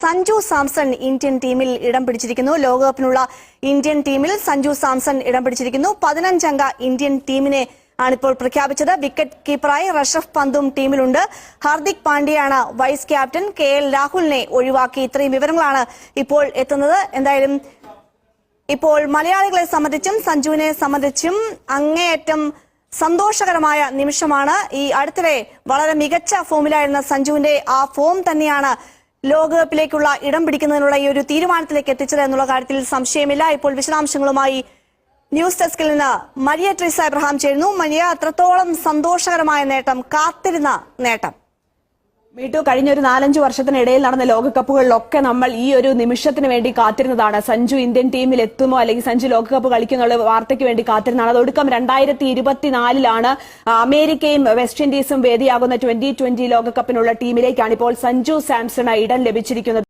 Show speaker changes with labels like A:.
A: Sanju Samson Indian ടീമിൽ ഇടം പിടിച്ചിരിക്കുന്നു. ലോകകപ്പിനുള്ള ഇന്ത്യൻ ടീമിൽ സഞ്ജു സാംസൺ ഇടം പിടിച്ചിരിക്കുന്നു. 15 അംഗ ഇന്ത്യൻ ടീമിനെ ആണിപ്പോൾ പ്രഖ്യാപിച്ചത്. വിക്കറ്റ് കീപ്പറായി ഋഷഭ് പന്തും ടീമിലുണ്ട്. ഹാർദിക് പാണ്ഡ്യയാണ് വൈസ് ക്യാപ്റ്റൻ. KL രാഹുലിനെ ഒഴിവാക്കി. ഇത്രയും വിവരങ്ങളാണ് ഇപ്പോൾ എത്തുന്നത്. എന്തായാലും ഇപ്പോൾ മലയാളികളെ സംബന്ധിച്ചും സഞ്ജുവിനെ സംബന്ധിച്ചും അങ്ങേയറ്റം സന്തോഷകരമായ നിമിഷമാണ്. ഈ അടുത്തിടെ വളരെ മികച്ച ഫോമിലായിരുന്ന സഞ്ജുവിന്റെ ആ ഫോം തന്നെയാണ് ലോകകപ്പിലേക്കുള്ള ഇടം പിടിക്കുന്നതിനുള്ള ഈ ഒരു തീരുമാനത്തിലേക്ക് എത്തിച്ചത് എന്നുള്ള കാര്യത്തിൽ സംശയമില്ല. ഇപ്പോൾ വിശദാംശങ്ങളുമായി ന്യൂസ് ഡെസ്കിൽ നിന്ന് മരിയ ട്രീസ എബ്രഹാം ചേരുന്നു. മരിയ, അത്രത്തോളം സന്തോഷകരമായ നേട്ടം, കാത്തിരുന്ന നേട്ടം.
B: മീട്ടു, കഴിഞ്ഞ ഒരു 4-5 വർഷത്തിനിടയിൽ നടന്ന ലോകകപ്പുകളിലൊക്കെ നമ്മൾ ഈ ഒരു നിമിഷത്തിന് വേണ്ടി കാത്തിരുന്നതാണ്. സഞ്ജു ഇന്ത്യൻ ടീമിൽ എത്തുമോ അല്ലെങ്കിൽ സഞ്ജു ലോകകപ്പ് കളിക്കുന്നുള്ള വാർത്തയ്ക്ക് വേണ്ടി കാത്തിരുന്നതാണ്. അതൊടുക്കം 2024 അമേരിക്കയും വെസ്റ്റ് ഇൻഡീസും വേദിയാകുന്ന 2020 ലോകകപ്പിനുള്ള ടീമിലേക്കാണ് ഇപ്പോൾ സഞ്ജു സാംസണ് ഇടം ലഭിച്ചിരിക്കുന്നത്.